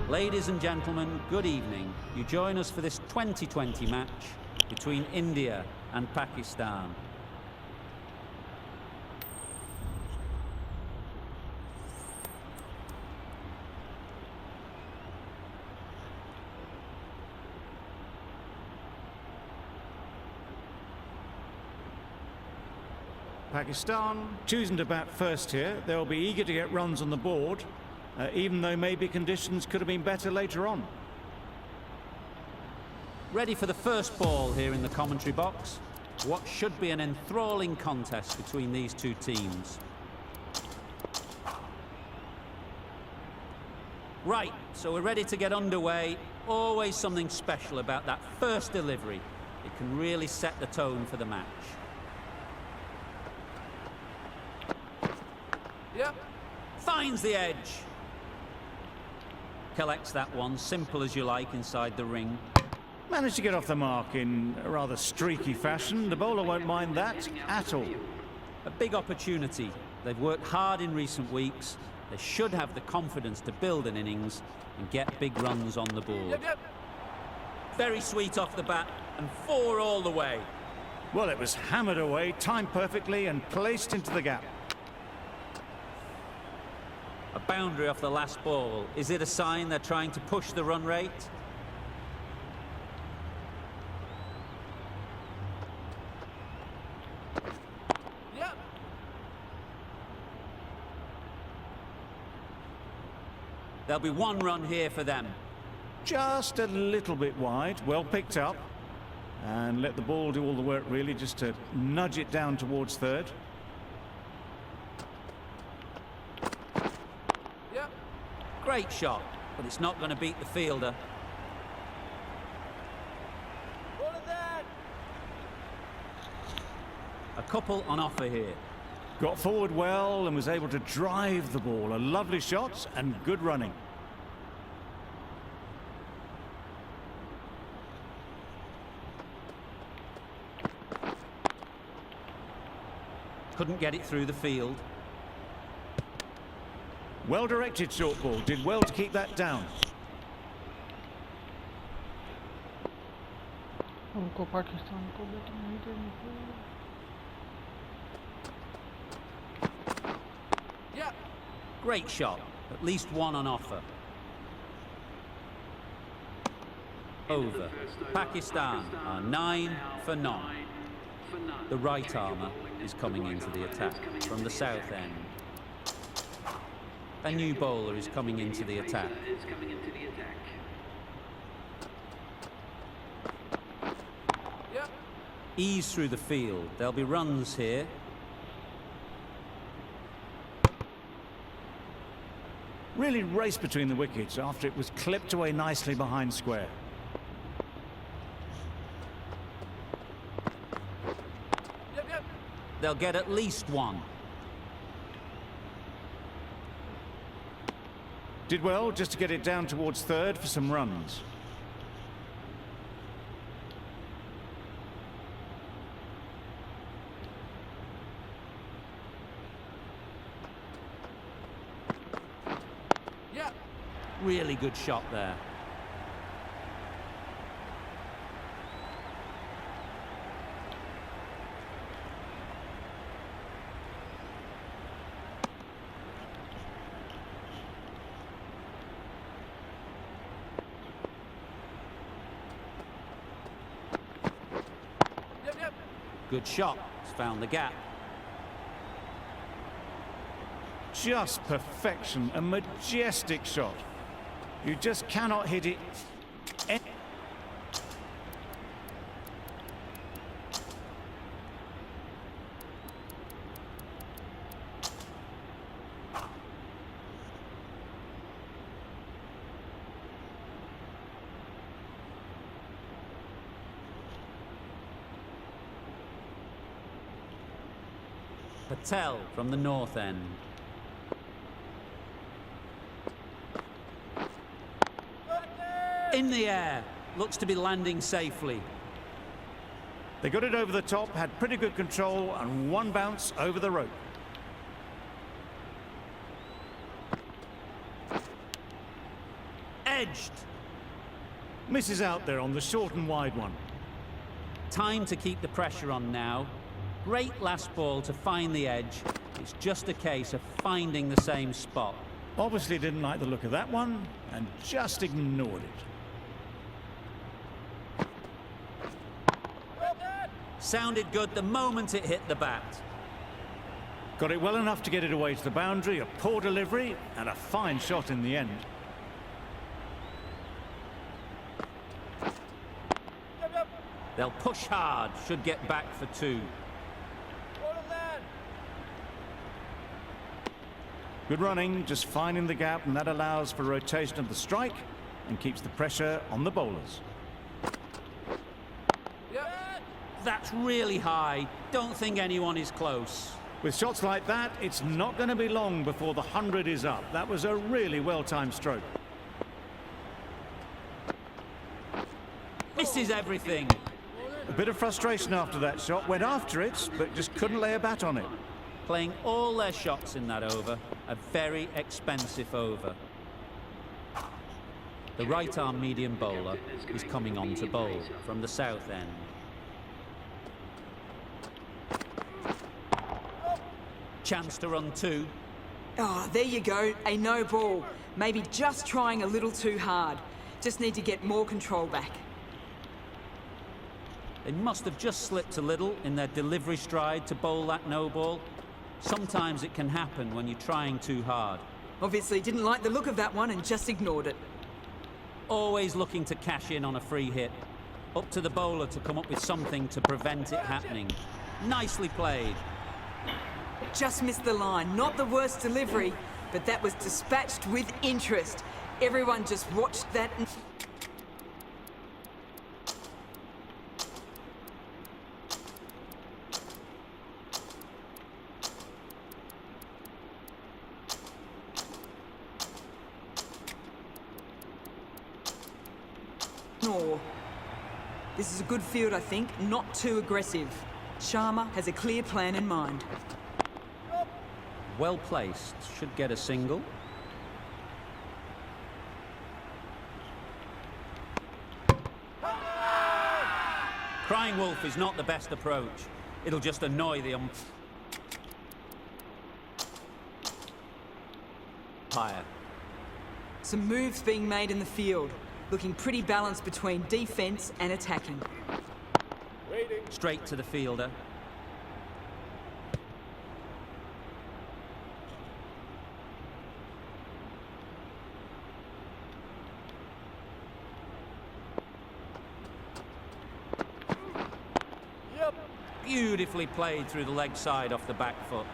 Ladies and gentlemen, good evening. You join us for this 2020 match between India and Pakistan. Pakistan choosing to bat first here. They'll be eager to get runs on the board, even though maybe conditions could have been better later on. Ready for the first ball here in the commentary box. What should be an enthralling contest between these two teams. Right, so we're ready to get underway. Always something special about that first delivery. It can really set the tone for the match. Yep. Finds the edge. Collects that one, simple as you like, inside the ring. Managed to get off the mark in a rather streaky fashion. The bowler won't mind that at all. A big opportunity. They've worked hard in recent weeks. They should have the confidence to build an innings and get big runs on the board. Yep. Very sweet off the bat, and 4 all the way. Well, it was hammered away, timed perfectly and placed into the gap. A boundary off the last ball. Is it a sign they're trying to push the run rate? Yep. There'll be 1 run here for them. Just a little bit wide, well picked up. And let the ball do all the work really, just to nudge it down towards third. Great shot, but it's not going to beat the fielder. A couple on offer here. Got forward well and was able to drive the ball. A lovely shot and good running. Couldn't get it through the field. Well-directed short ball. Did well to keep that down. उनको पाकिस्तान को batting नहीं करनी चाहिए। Yeah. Great shot. At least 1 on offer. Over. Pakistan are 9 for none. The right armour is coming into the attack from the south end. A new bowler is coming into the attack. Yep. Ease through the field. There'll be runs here. Really raced between the wickets after it was clipped away nicely behind square. Yep. They'll get at least 1. Did well just to get it down towards third for some runs. Yep. Really good shot there. Good shot. It's found the gap. Just perfection. A majestic shot. You just cannot hit it. Patel from the north end. In the air. Looks to be landing safely. They got it over the top, had pretty good control, and 1 bounce over the rope. edged. Misses out there on the short and wide one. Time to keep the pressure on now. Great last ball to find the edge. It's just a case of finding the same spot. Obviously didn't like the look of that one and just ignored it. Sounded good the moment it hit the bat. Got it well enough to get it away to the boundary, a poor delivery and a fine shot in the end. They'll push hard, should get back for 2. Good running, just finding the gap, and that allows for rotation of the strike and keeps the pressure on the bowlers. That's really high. Don't think anyone is close. With shots like that, it's not going to be long before the 100 is up. That was a really well-timed stroke. Misses everything. A bit of frustration after that shot, went after it, but just couldn't lay a bat on it. Playing all their shots in that over, a very expensive over. The right-arm medium bowler is coming on to bowl from the south end. Chance to run 2. Oh, there you go, a no ball. Maybe just trying a little too hard. Just need to get more control back. They must have just slipped a little in their delivery stride to bowl that no ball. Sometimes it can happen when you're trying too hard. Obviously didn't like the look of that one and just ignored it. Always looking to cash in on a free hit. Up to the bowler to come up with something to prevent it happening. Nicely played. Just missed the line. Not the worst delivery, but that was dispatched with interest. Everyone just watched that and... Oh. This is a good field, I think. Not too aggressive. Sharma has a clear plan in mind. Well placed. Should get a single. Crying wolf is not the best approach. It'll just annoy the umpire. Some moves being made in the field. Looking pretty balanced between defence and attacking. Straight to the fielder. Beautifully played through the leg side off the back foot.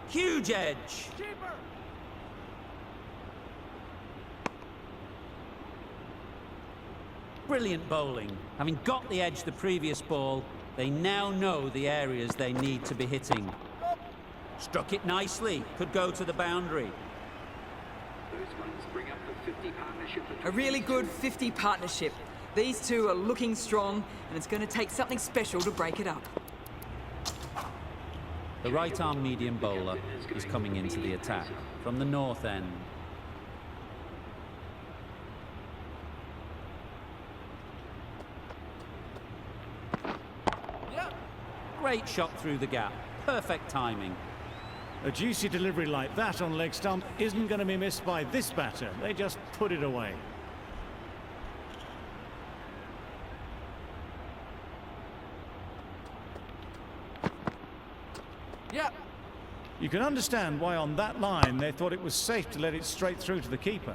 Huge edge. Brilliant bowling. Having got the edge the previous ball, they now know the areas they need to be hitting. Struck it nicely. Could go to the boundary. A really good 50 partnership. These two are looking strong, and it's going to take something special to break it up. The right-arm medium bowler is coming into the attack from the north end. Great shot through the gap. Perfect timing. A juicy delivery like that on leg stump isn't going to be missed by this batter. They just put it away. You can understand why on that line they thought it was safe to let it straight through to the keeper.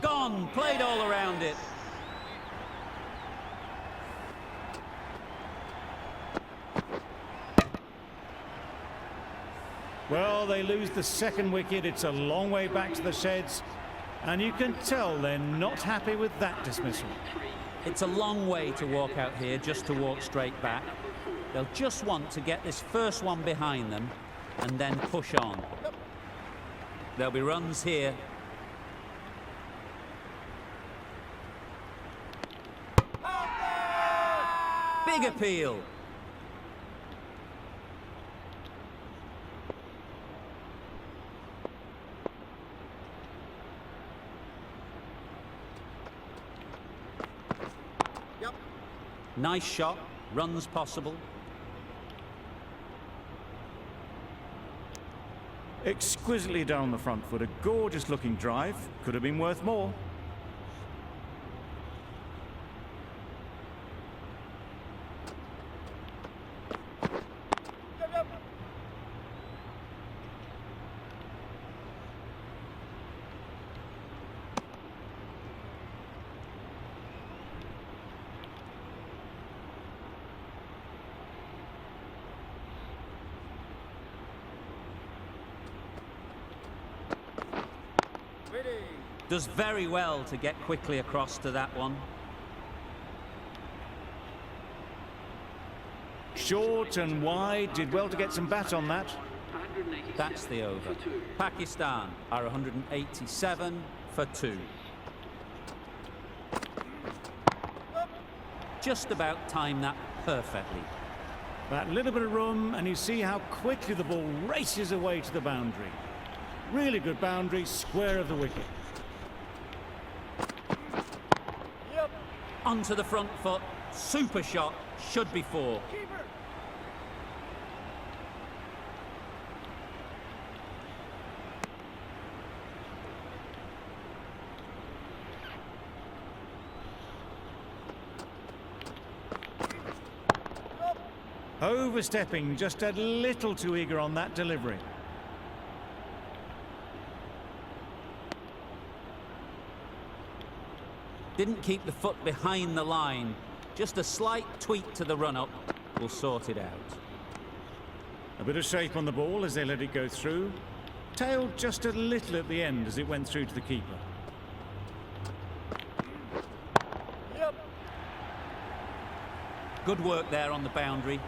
Gone, played all around it. Well, they lose the second wicket. It's a long way back to the sheds. And you can tell they're not happy with that dismissal. It's a long way to walk out here just to walk straight back. They'll just want to get this first one behind them and then push on. There'll be runs here. Big appeal. Nice shot, runs possible. Exquisitely done on the front foot, a gorgeous looking drive. Could have been worth more. Does very well to get quickly across to that one. Short and wide, did well to get some bat on that. That's the over. Pakistan are 187 for 2. Just about timed that perfectly. That little bit of room, and you see how quickly the ball races away to the boundary. Really good boundary, square of the wicket. Onto the front foot, super shot, should be 4. Overstepping, just a little too eager on that delivery. Didn't keep the foot behind the line. Just a slight tweak to the run-up will sort it out. A bit of shape on the ball as they let it go through. Tailed just a little at the end as it went through to the keeper. Good work there on the boundary.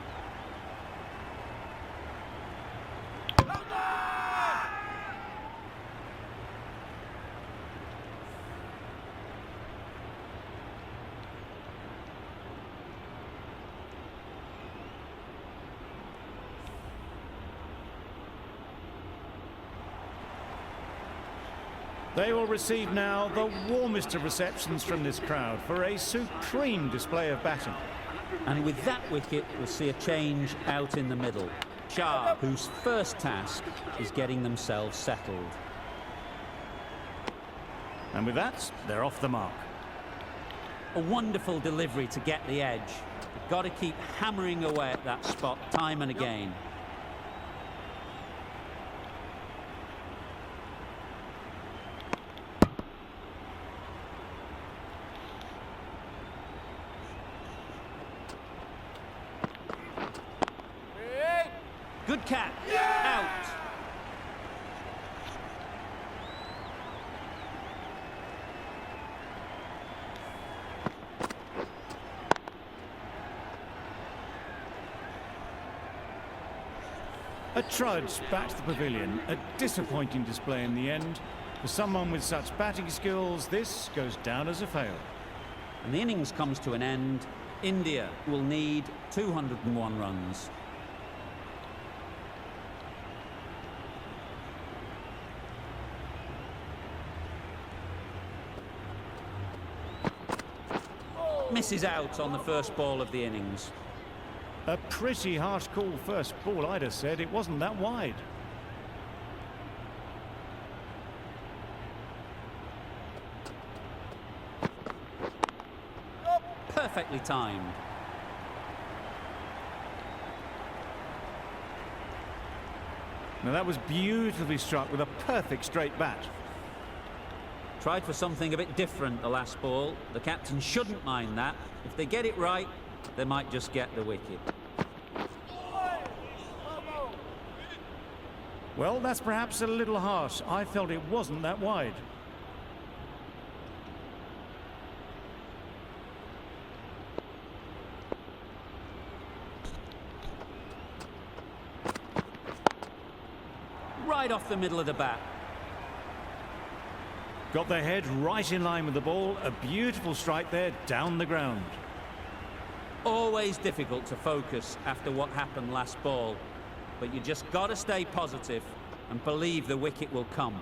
They will receive now the warmest of receptions from this crowd for a supreme display of batting. And with that wicket, we'll see a change out in the middle. Shah, whose first task is getting themselves settled. And with that, they're off the mark. A wonderful delivery to get the edge. You've got to keep hammering away at that spot time and again. Good catch. Out. A trudge back to the pavilion. A disappointing display in the end. For someone with such batting skills, this goes down as a fail. And the innings comes to an end. India will need 201 runs. Misses out on the first ball of the innings. A pretty harsh call first ball, I'd have said. It wasn't that wide. Perfectly timed. Now that was beautifully struck with a perfect straight bat. Tried for something a bit different the last ball. The captain shouldn't mind that. If they get it right, they might just get the wicket. Well, that's perhaps a little harsh. I felt it wasn't that wide. right off the middle of the bat. Got their head right in line with the ball. A beautiful strike there, down the ground. Always difficult to focus after what happened last ball, but you just got to stay positive and believe the wicket will come.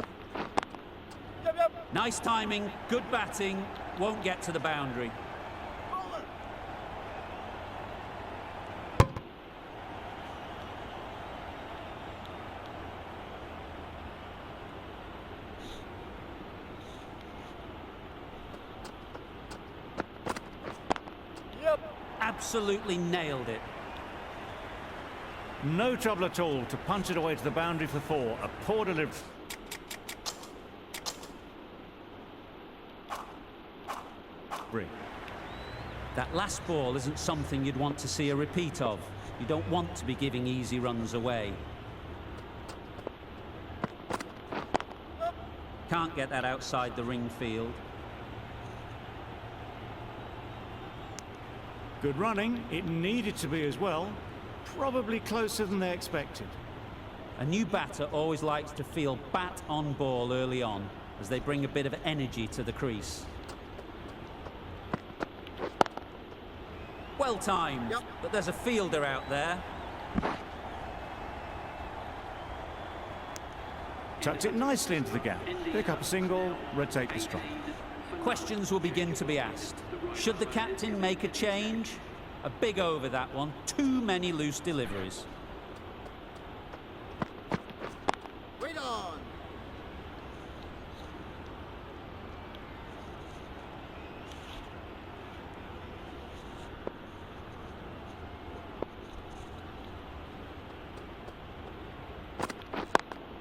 Nice timing, good batting, won't get to the boundary. Absolutely nailed it. No trouble at all to punch it away to the boundary for 4. A poor delivery. That last ball isn't something you'd want to see a repeat of. You don't want to be giving easy runs away. Can't get that outside the ring field. Good running. It needed to be as well. Probably closer than they expected. A new batter always likes to feel bat on ball early on, as they bring a bit of energy to the crease. Well timed, but there's a fielder out there. Tucked it nicely into the gap. Pick up a single, rotate the strike. Questions will begin to be asked. Should the captain make a change? A big over, that one. Too many loose deliveries. Wait on.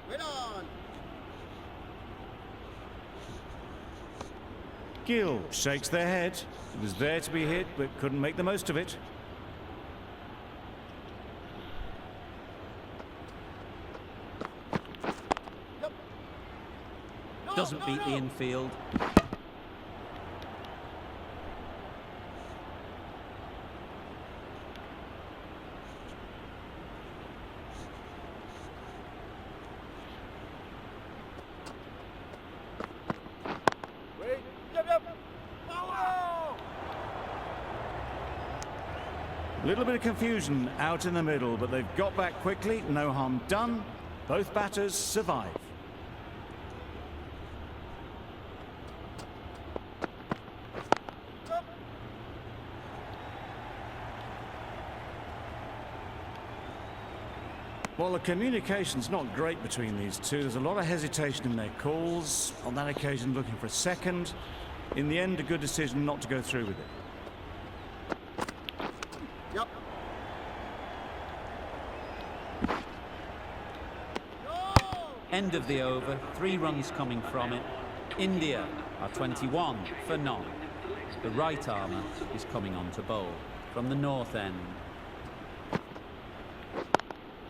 Wait on. Gill shakes their head. It was there to be hit, but couldn't make the most of it. Doesn't beat the infield. Wait. Yep. Power! A little bit of confusion out in the middle, but they've got back quickly. No harm done. Both batters survive. Well, the communication's not great between these two. There's a lot of hesitation in their calls. On that occasion, looking for a second. In the end, a good decision not to go through with it. Yep. End of the over, 3 runs coming from it. India are 21 for none. The right armour is coming on to bowl from the north end.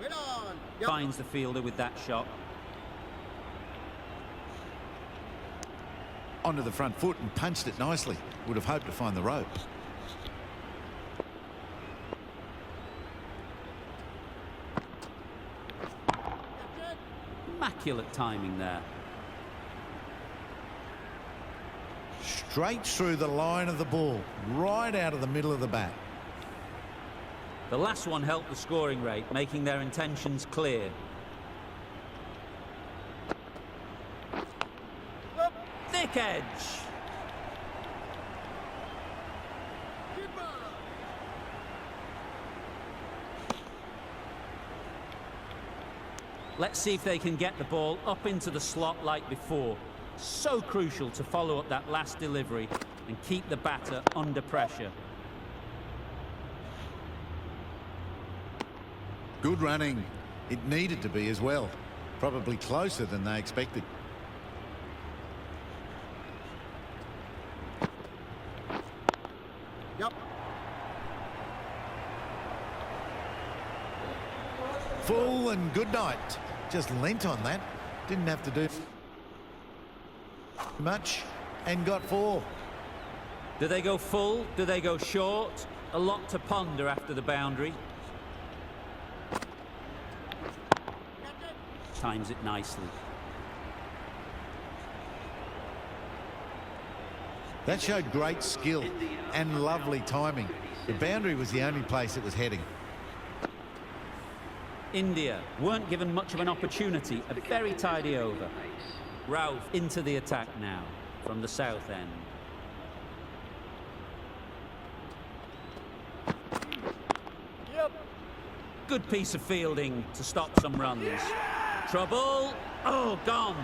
Wait on. Yep. Finds the fielder with that shot. Onto the front foot and punched it nicely. Would have hoped to find the rope. Immaculate timing there. Straight through the line of the ball, right out of the middle of the bat. The last one helped the scoring rate, making their intentions clear. Thick edge. Let's see if they can get the ball up into the slot like before. So crucial to follow up that last delivery and keep the batter under pressure. Good running. It needed to be as well. Probably closer than they expected. Yep. Full and good night. Just lent on that. Didn't have to do much and got 4. Do they go full? Do they go short? A lot to ponder after the boundary. times it nicely. That showed great skill and lovely timing. The boundary was the only place it was heading. India weren't given much of an opportunity. A very tidy over. Ralph into the attack now from the south end. Yep. Good piece of fielding to stop some runs. Trouble. Oh, gone.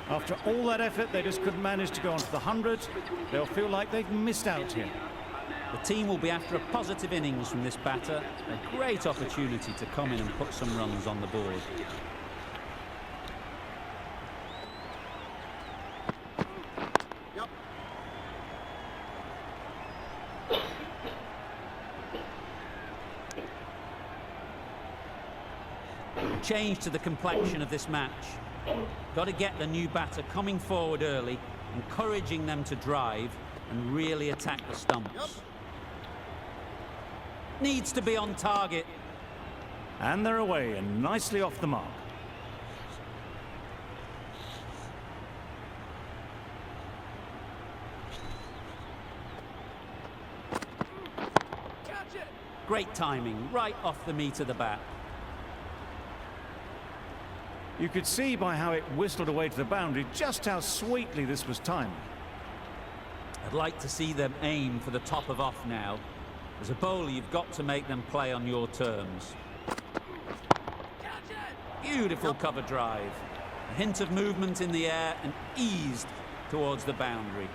After all that effort, they just couldn't manage to go on to the 100. They'll feel like they've missed out here. The team will be after a positive innings from this batter. A great opportunity to come in and put some runs on the board. Yep. Change to the complexion of this match. Got to get the new batter coming forward early, encouraging them to drive and really attack the stumps. Yep. Needs to be on target. And they're away and nicely off the mark. Catch it. Great timing, right off the meat of the bat. You could see by how it whistled away to the boundary just how sweetly this was timed. I'd like to see them aim for the top of off now. As a bowler, you've got to make them play on your terms. Catch it. Beautiful cover drive. A hint of movement in the air and eased towards the boundary.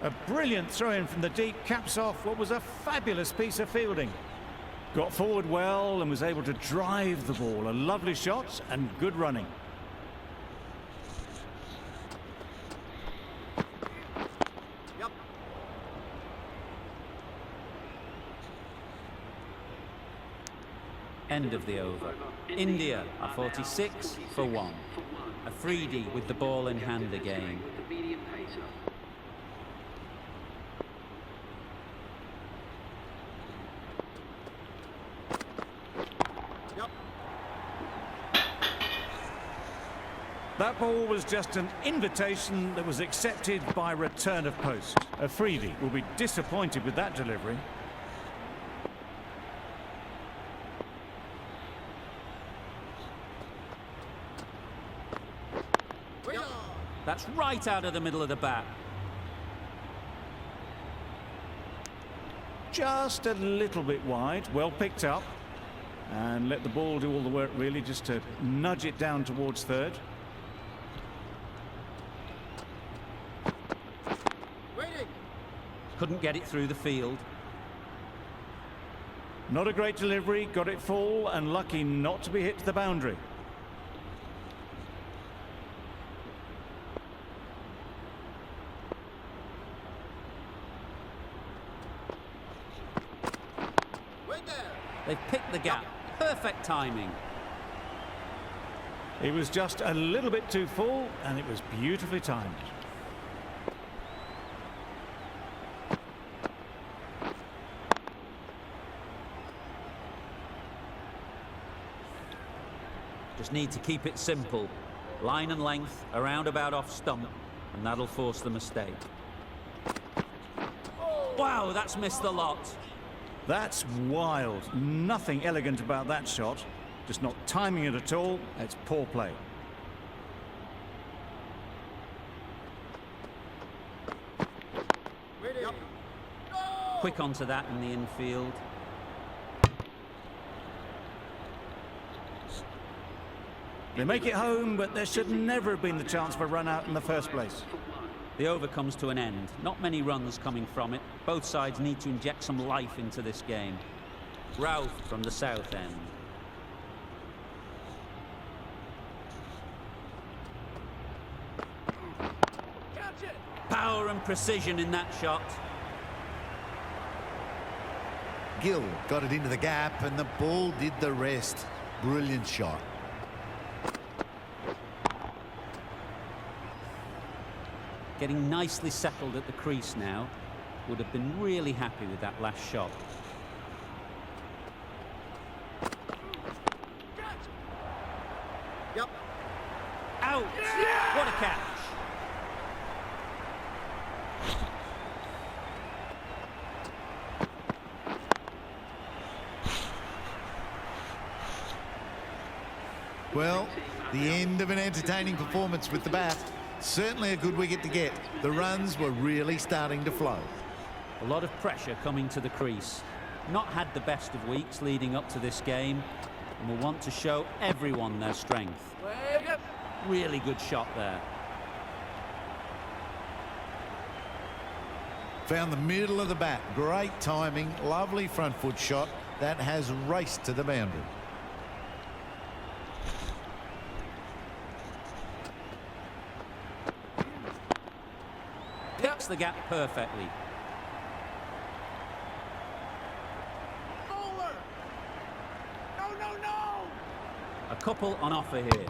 A brilliant throw-in from the deep caps off what was a fabulous piece of fielding. Got forward well and was able to drive the ball. A lovely shot and good running. Yep. End of the over. India are 46 for 1. Afridi with the ball in hand again. Yep. That ball was just an invitation that was accepted by return of post. Afridi will be disappointed with that delivery. Yep. That's right out of the middle of the bat. Just a little bit wide, well picked up. And let the ball do all the work really, just to nudge it down towards third. Waiting. Couldn't get it through the field. Not a great delivery, got it full and lucky not to be hit to the boundary. Wait there. They've picked the gap. Perfect timing. It was just a little bit too full and it was beautifully timed. Just need to keep it simple. Line and length, around about off stump, and that'll force the mistake. Wow, that's missed the lot. That's wild. Nothing elegant about that shot. Just not timing it at all. It's poor play. Waiting. Yep. Quick onto that in the infield. They make it home, but there should never have been the chance for a run out in the first place. The over comes to an end. Not many runs coming from it. Both sides need to inject some life into this game. Ralph from the south end. Catch it. Power and precision in that shot. Gill got it into the gap and the ball did the rest. Brilliant shot. Getting nicely settled at the crease now. Would have been really happy with that last shot. Yep. Out! What a catch! Well, the end of an entertaining performance with the bat. Certainly a good wicket to get. The runs were really starting to flow. A lot of pressure coming to the crease. Not had the best of weeks leading up to this game, and will want to show everyone their strength. Yep. Really good shot there. Found the middle of the bat. Great timing, lovely front foot shot. That has raced to the boundary. Picks the gap perfectly. Bowler! No! A couple on offer here.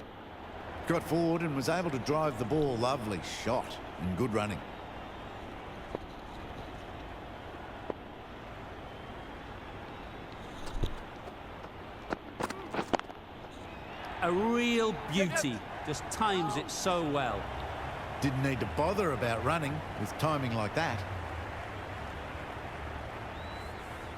Got forward and was able to drive the ball. Lovely shot and good running. A real beauty. Just times it so well. Didn't need to bother about running with timing like that.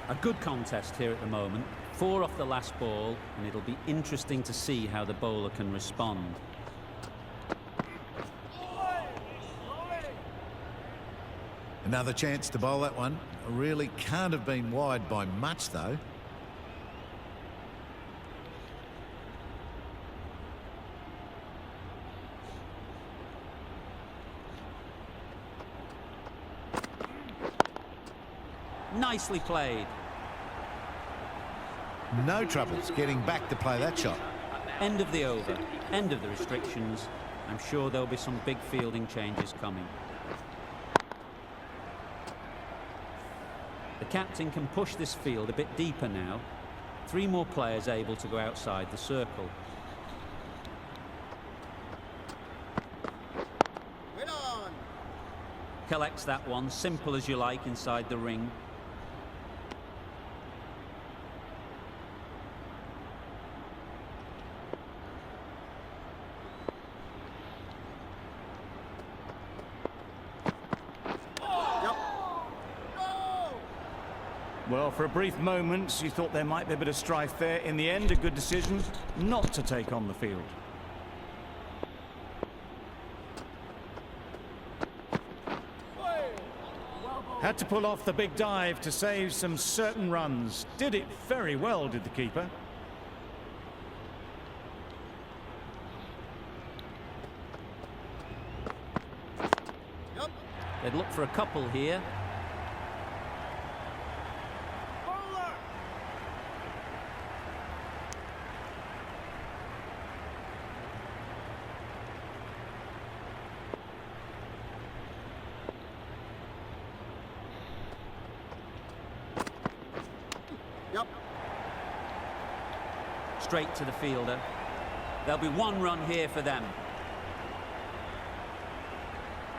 A good contest here at the moment. 4 off the last ball, and it'll be interesting to see how the bowler can respond. Another chance to bowl that one. Really can't have been wide by much, though. Nicely played. No troubles getting back to play that shot. End of the over. End of the restrictions. I'm sure there'll be some big fielding changes coming. The captain can push this field a bit deeper now. 3 more players able to go outside the circle. Wait on! Collects that one, simple as you like, inside the ring. Well, for a brief moment, you thought there might be a bit of strife there. In the end, a good decision not to take on the field. Had to pull off the big dive to save some certain runs. Did it very well, did the keeper. Yep. They'd look for a couple here. Bowler! Yep. Straight to the fielder. There'll be 1 run here for them.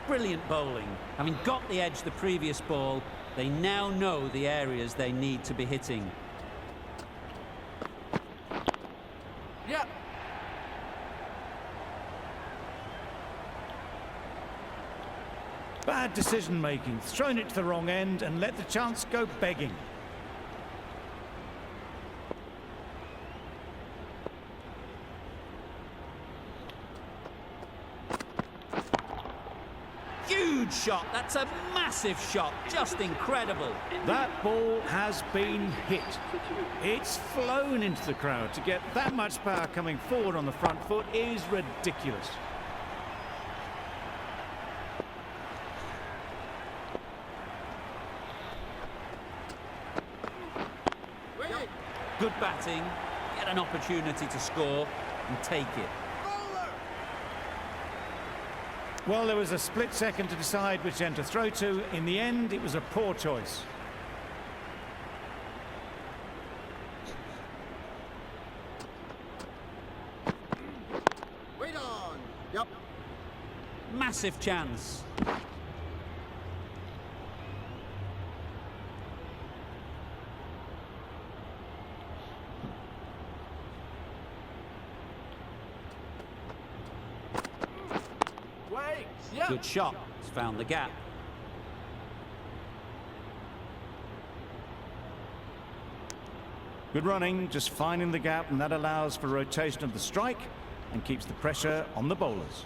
Brilliant bowling. Having got the edge the previous ball, they now know the areas they need to be hitting. Yep. Bad decision making, thrown it to the wrong end and let the chance go begging. Huge shot. That's a massive shot. Just incredible. That ball has been hit. It's flown into the crowd. To get that much power coming forward on the front foot is ridiculous. Wait. Good batting. Get an opportunity to score and take it. Bowler! Well, there was a split second to decide which end to throw to. In the end, it was a poor choice. Wait on! Yep. Massive chance. Wait. Yeah. Good shot. He's found the gap. Good running, just finding the gap, and that allows for rotation of the strike and keeps the pressure on the bowlers.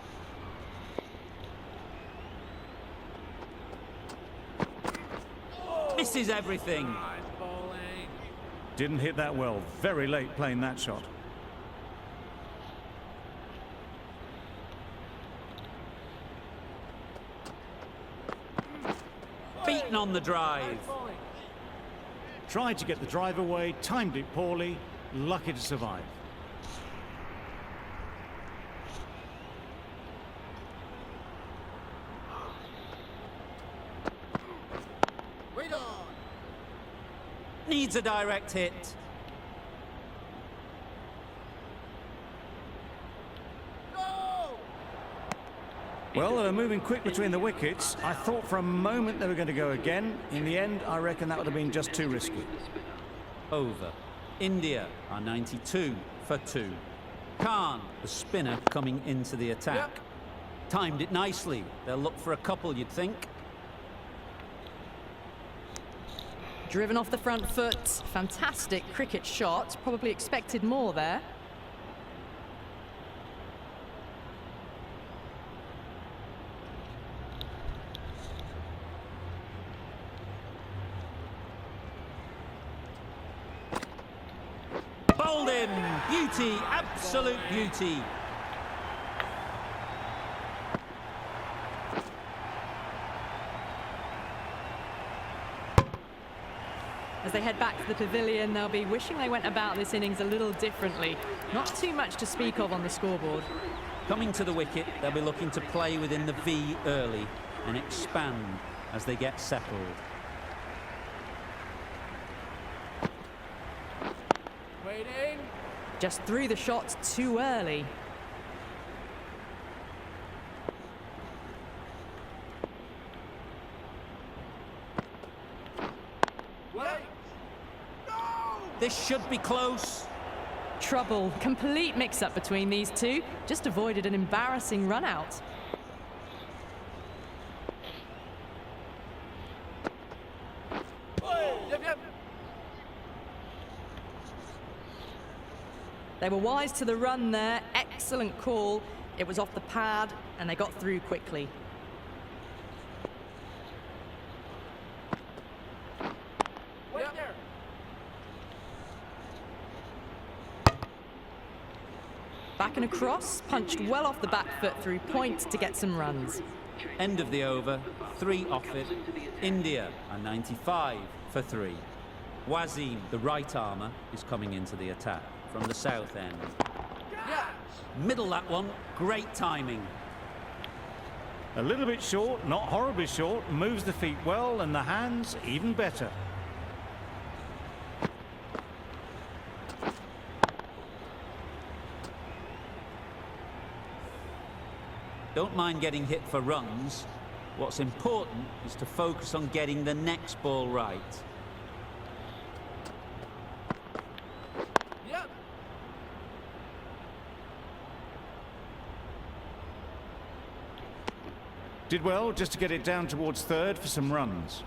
Misses everything. Bowling. Didn't hit that well. Very late playing that shot. Beaten on the drive. Bowling. Tried to get the drive away, timed it poorly, lucky to survive. Wait on. Needs a direct hit. Go. Well, they were moving quick between the wickets. I thought for a moment they were going to go again. In the end, I reckon that would have been just too risky. Over. India are 92 for 2. Khan, the spinner, coming into the attack. Yep. Timed it nicely. They'll look for a couple, you'd think. Driven off the front foot. Fantastic cricket shot. Probably expected more there. Bowled in. Beauty. Absolute beauty. As they head back to the pavilion, they'll be wishing they went about this innings a little differently. Not too much to speak of on the scoreboard. Coming to the wicket, they'll be looking to play within the V early and expand as they get settled. Waiting. Just threw the shot too early. Wait. No. This should be close. Trouble. Complete mix-up between these two. Just avoided an embarrassing run-out. Yep, yep. They were wise to the run there. Excellent call. It was off the pad, and they got through quickly. Wait there. Back and across, punched well off the back foot through point to get some runs. End of the over. 3 off it. India are 95 for 3. Wasim, the right armour, is coming into the attack from the south end. Yeah. Middle that one. Great timing. A little bit short, not horribly short, moves the feet well and the hands even better. Don't mind getting hit for runs. What's important is to focus on getting the next ball right. Yep. Did well just to get it down towards third for some runs.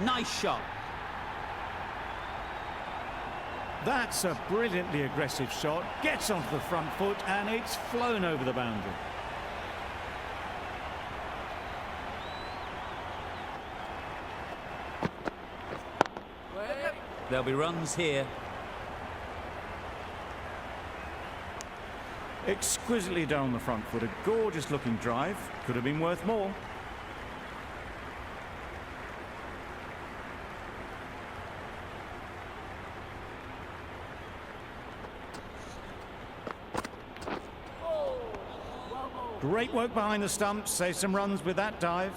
Nice shot. That's a brilliantly aggressive shot. Gets onto the front foot and it's flown over the boundary. Wait. There'll be runs here. Exquisitely down the front foot. A gorgeous looking drive. Could have been worth more. Great work behind the stumps. Save some runs with that dive.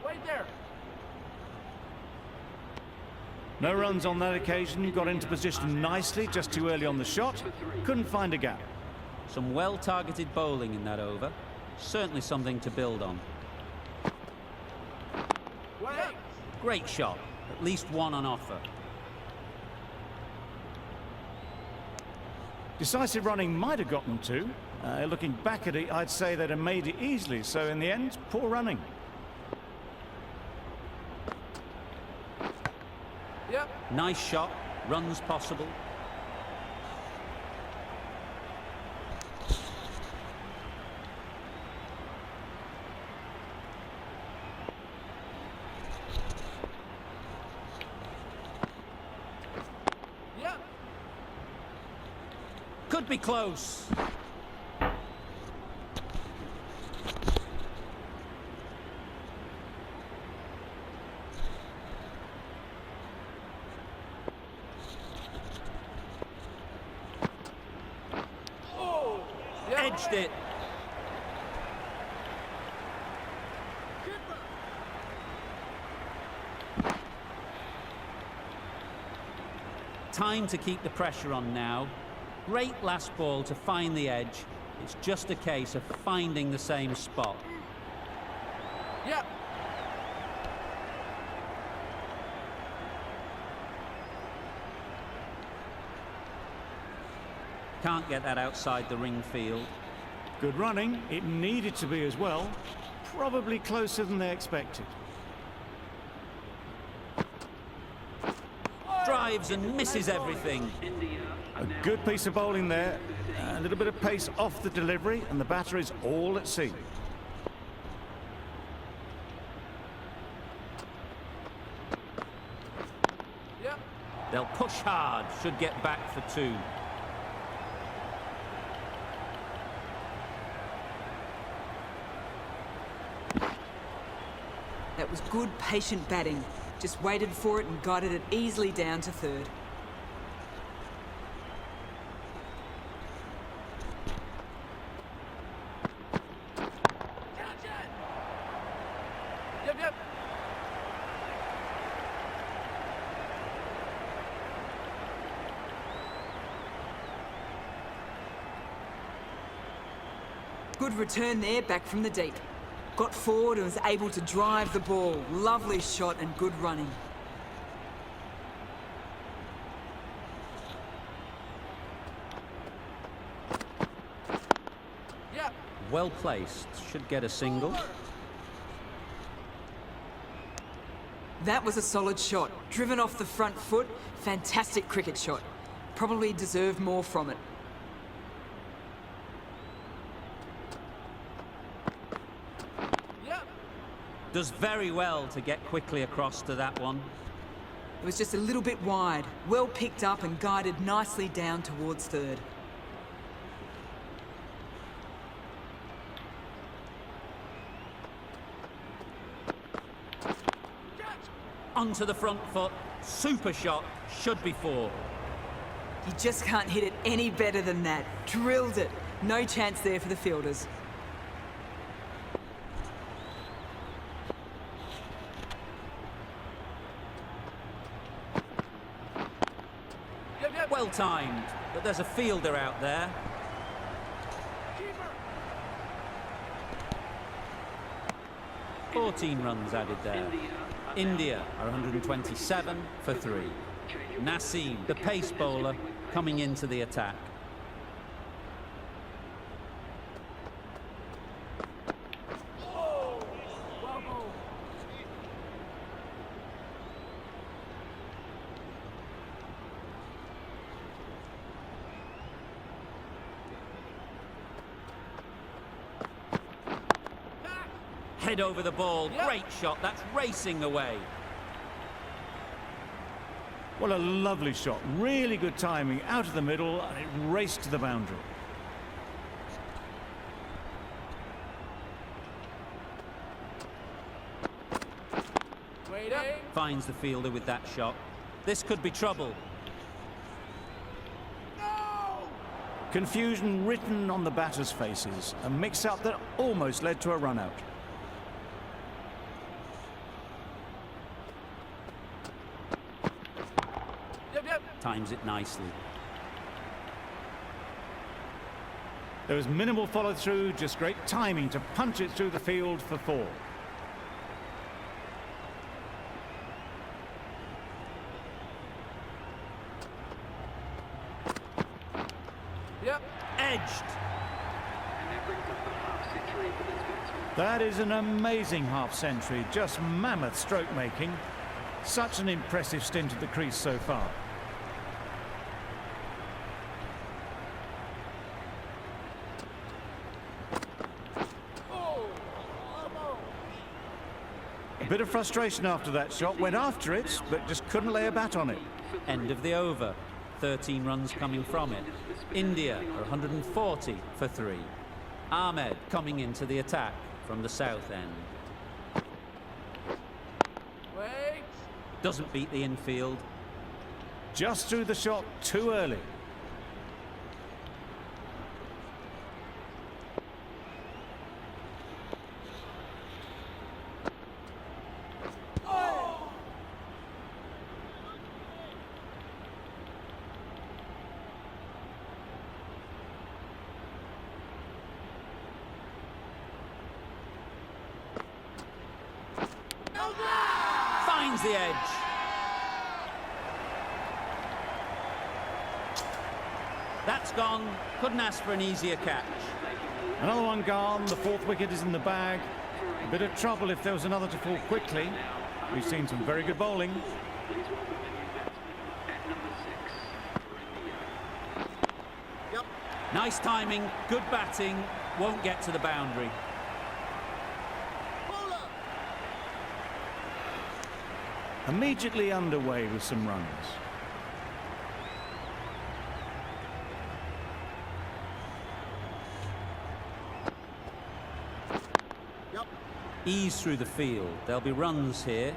Wait there. No runs on that occasion, got into position nicely, just too early on the shot, couldn't find a gap. Some well-targeted bowling in that over. Certainly something to build on. Wait. Great shot. At least one on offer. Decisive running might have gotten two. Looking back at it, I'd say they'd have made it easily, so in the end, poor running. Yep. Nice shot. Runs possible. Yep. Could be close. Yep. Edged it. Time to keep the pressure on now. Great last ball to find the edge. It's just a case of finding the same spot. Yep. Can't get that outside the ring field. Good running, it needed to be as well. Probably closer than they expected. Drives and misses everything. A good piece of bowling there. A little bit of pace off the delivery, and the batter is all at sea. Yep. They'll push hard, should get back for two. That was good, patient batting. Just waited for it and guided it easily down to third. Yep. Yep. Good return there, back from the deep. Got forward and was able to drive the ball. Lovely shot and good running. Yep. Well placed, should get a single. That was a solid shot. Driven off the front foot. Fantastic cricket shot. Probably deserved more from it. Yep. Does very well to get quickly across to that one. It was just a little bit wide. Well picked up and guided nicely down towards third. Onto the front foot. Super shot. Should be four. You just can't hit it any better than that. Drilled it. No chance there for the fielders. Yep. Yep. Well timed, but there's a fielder out there. Keeper. 14 runs added there. India are 127 for 3. Naseem, the pace bowler, coming into the attack. Head over the ball, Yep. great shot, that's racing away. Well, a lovely shot. Really good timing. Out of the middle, and it raced to the boundary. Waiting. Finds the fielder with that shot. This could be trouble. No. Confusion written on the batters' faces. A mix-up that almost led to a run-out. Times it nicely. There was minimal follow-through, just great timing to punch it through the field for 4. Yep. Edged. That is an amazing half-century, just mammoth stroke-making. Such an impressive stint at the crease so far. A bit of frustration after that shot, went after it, but just couldn't lay a bat on it. End of the over. 13 runs coming from it. India are 140 for 3. Ahmed coming into the attack from the south end. Wait. Doesn't beat the infield. Just threw the shot too early. Finds the edge. That's gone. Couldn't ask for an easier catch. Another one gone, the 4th wicket is in the bag. A bit of trouble if there was another to fall quickly. We've seen some very good bowling. Nice timing, good batting, won't get to the boundary. Immediately underway with some runs. Ease through the field. There'll be runs here.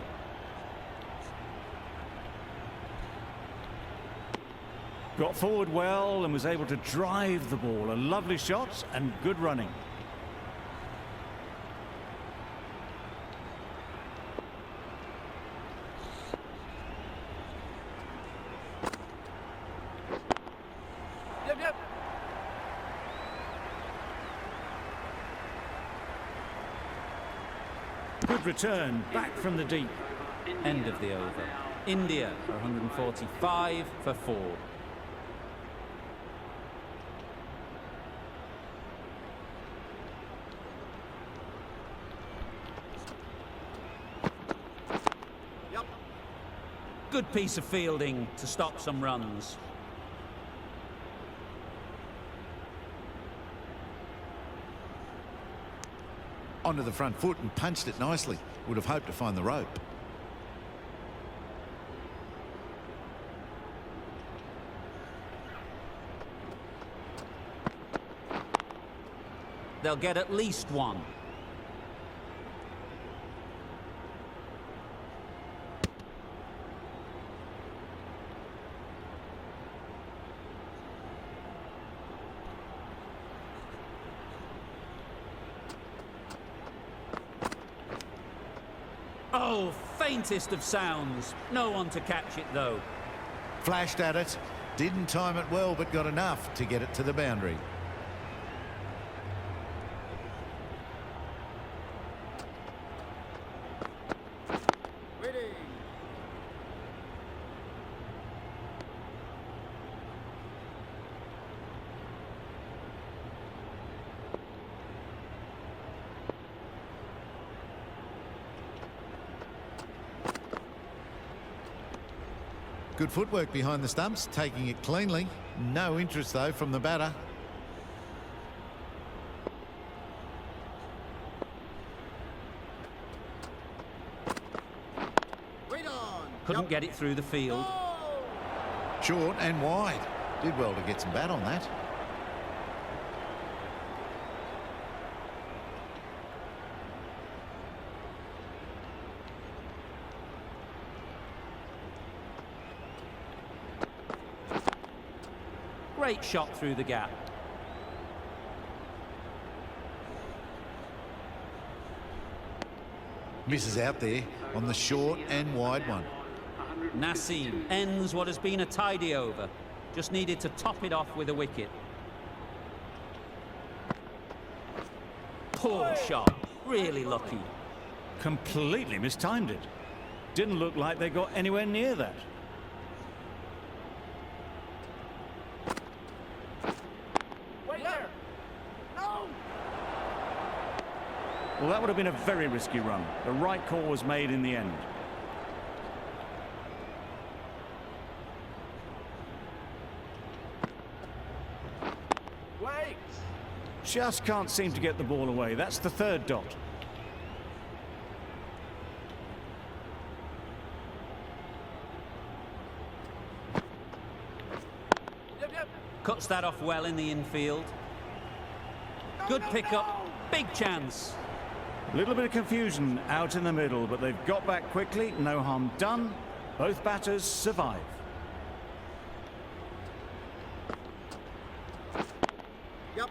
Got forward well and was able to drive the ball. A lovely shot and good running. Yep. Good return, back from the deep. End of the over. India are 145 for 4. Good piece of fielding to stop some runs. Onto the front foot and punched it nicely. Would have hoped to find the rope. They'll get at least one. Oh, faintest of sounds. No one to catch it, though. Flashed at it. Didn't time it well, but got enough to get it to the boundary. Good footwork behind the stumps, taking it cleanly. No interest, though, from the batter. Couldn't get it through the field. Short and wide. Did well to get some bat on that. Great shot through the gap. Misses out there on the short and wide one. Nassim ends what has been a tidy over. Just needed to top it off with a wicket. Poor shot. Really lucky. Completely mistimed it. Didn't look like they got anywhere near that. Wait there. No. Well, that would have been a very risky run. The right call was made in the end. Wait. Just can't seem to get the ball away. That's the third dot. Yep. Cuts that off well in the infield. Good pickup. Big chance. A little bit of confusion out in the middle, but they've got back quickly. No harm done. Both batters survive. Yep.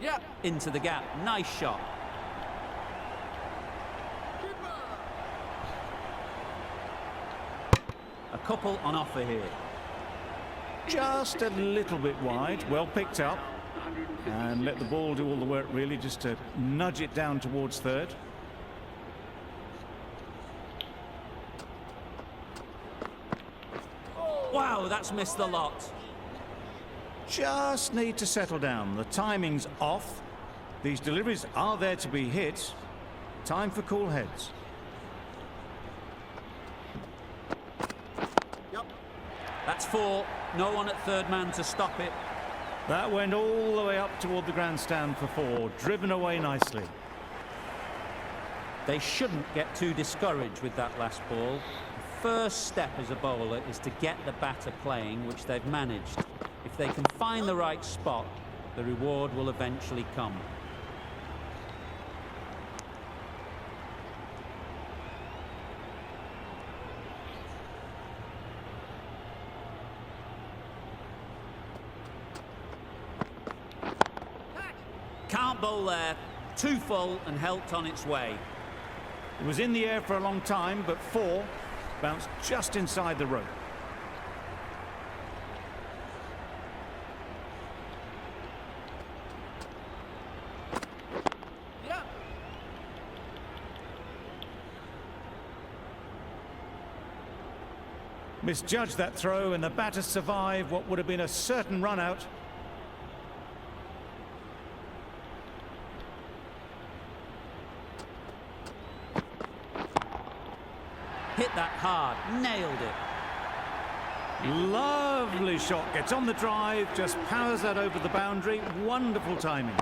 Yep. Into the gap. Nice shot. A couple on offer here. Just a little bit wide. Well picked up. And let the ball do all the work, really, just to nudge it down towards third. Wow, that's missed the lot. Just need to settle down. The timing's off. These deliveries are there to be hit. Time for cool heads. Yep. That's 4. No one at third man to stop it. That went all the way up toward the grandstand for 4. Driven away nicely. They shouldn't get too discouraged with that last ball. The first step as a bowler is to get the batter playing, which they've managed. If they can find the right spot, the reward will eventually come. Can't bowl there. Too full and helped on its way. It was in the air for a long time, but 4 bounced just inside the rope. Yep. Misjudged that throw, and the batters survive what would have been a certain run out. Hit that hard. Nailed it. Lovely shot. Gets on the drive, just powers that over the boundary. Wonderful timing.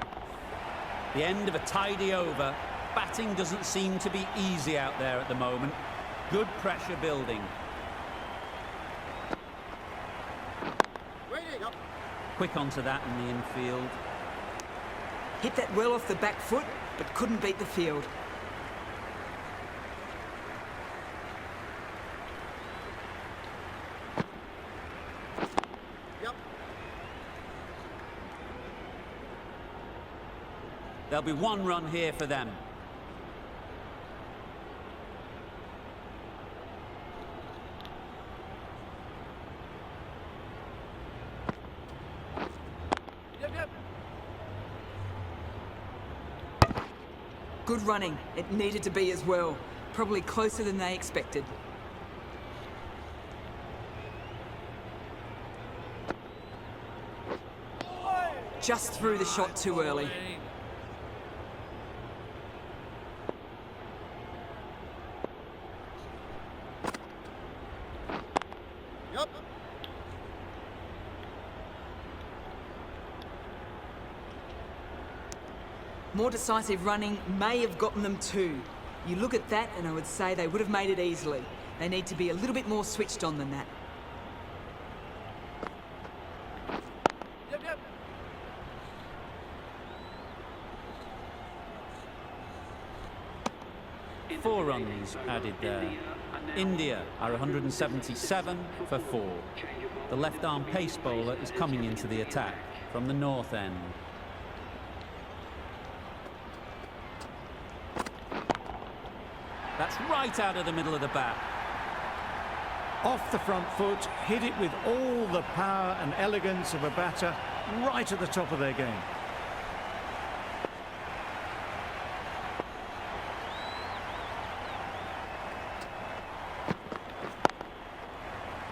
The end of a tidy over. Batting doesn't seem to be easy out there at the moment. Good pressure building. Waiting. Yep. Quick onto that in the infield. Hit that well off the back foot, but couldn't beat the field. Yep. There'll be 1 run here for them. Yep. Good running. It needed to be as well. Probably closer than they expected. Just threw the shot too early. Yep. More decisive running may have gotten them 2. You look at that and I would say they would have made it easily. They need to be a little bit more switched on than that. Yep. 4 runs added there. India are 177 for 4. The left-arm pace bowler is coming into the attack from the north end. That's right out of the middle of the bat. Off the front foot, hit it with all the power and elegance of a batter, right at the top of their game.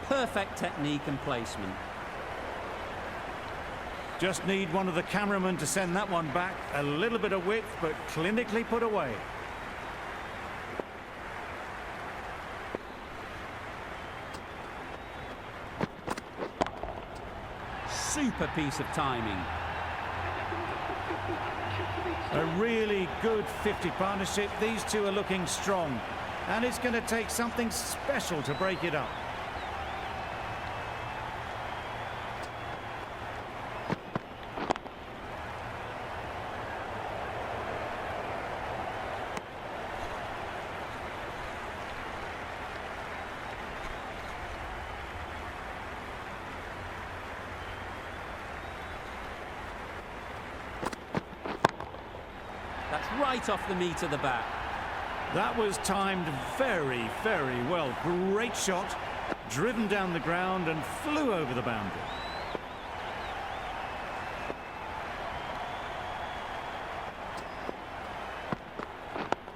Perfect technique and placement. Just need one of the cameramen to send that one back. A little bit of width, but clinically put away. Super piece of timing. A really good 50 partnership. These two are looking strong. And it's going to take something special to break it up. That's right off the meat of the bat. That was timed very, very well. Great shot, driven down the ground and flew over the boundary.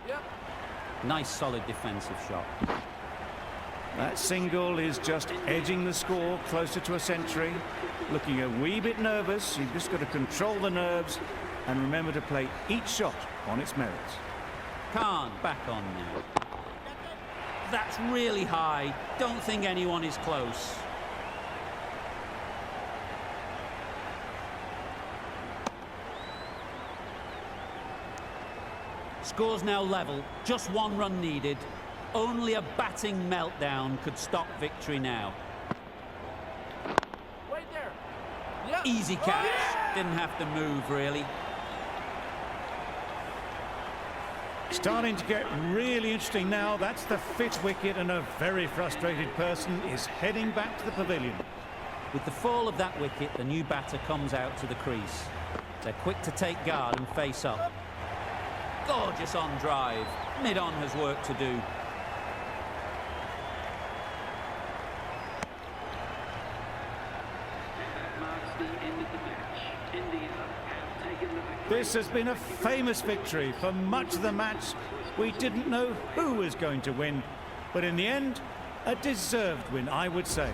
Yep. Nice solid defensive shot. That single is just edging the score closer to a century. Looking a wee bit nervous. You've just got to control the nerves and remember to play each shot on its merits. Khan back on now. That's really high. Don't think anyone is close. Score's now level. Just 1 run needed. Only a batting meltdown could stop victory now. Right there. Yep. Easy catch. Didn't have to move, really. Starting to get really interesting now. That's the 5th wicket and a very frustrated person is heading back to the pavilion. With the fall of that wicket, the new batter comes out to the crease. They're quick to take guard and face up. Gorgeous on drive. Mid-on has work to do. This has been a famous victory. For much of the match, we didn't know who was going to win. But in the end, a deserved win, I would say.